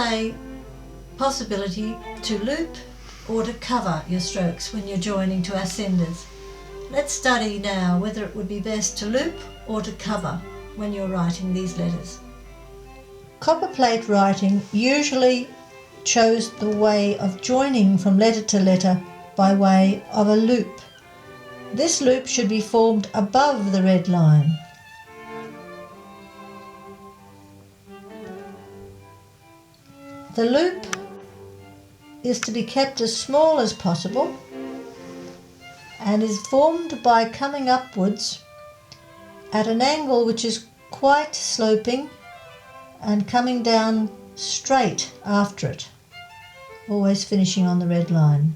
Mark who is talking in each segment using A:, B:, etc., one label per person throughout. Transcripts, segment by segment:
A: a possibility to loop or to cover your strokes when you're joining to ascenders. Let's study now whether it would be best to loop or to cover when you're writing these letters. Copperplate writing usually chose the way of joining from letter to letter by way of a loop. This loop should be formed above the red line. The loop is to be kept as small as possible and is formed by coming upwards at an angle which is quite sloping and coming down straight after it, always finishing on the red line.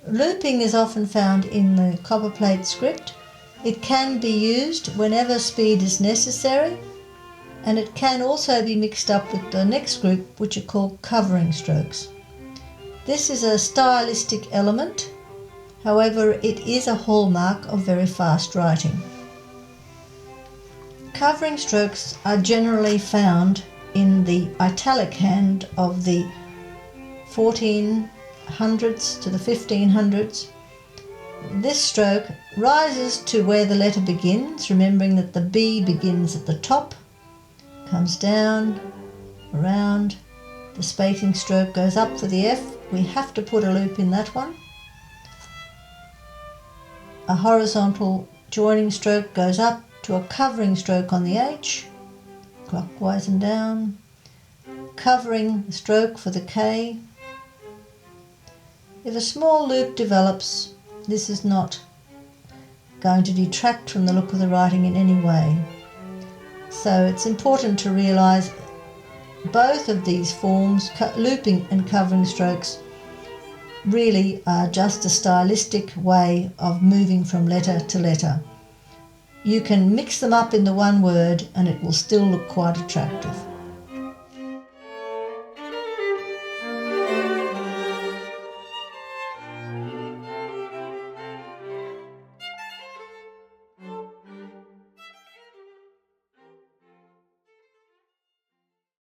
A: Looping is often found in the copperplate script. It can be used whenever speed is necessary, and it can also be mixed up with the next group, which are called covering strokes. This is a stylistic element, however it is a hallmark of very fast writing. Covering strokes are generally found in the italic hand of the 1400s to the 1500s. This stroke rises to where the letter begins, remembering that the B begins at the top, comes down, around, the spacing stroke goes up for the F. We have to put a loop in that one. A horizontal joining stroke goes up to a covering stroke on the H, clockwise and down, covering the stroke for the K. If a small loop develops, this is not going to detract from the look of the writing in any way. So it's important to realise both of these forms, looping and covering strokes, really are just a stylistic way of moving from letter to letter. You can mix them up in the one word and it will still look quite attractive.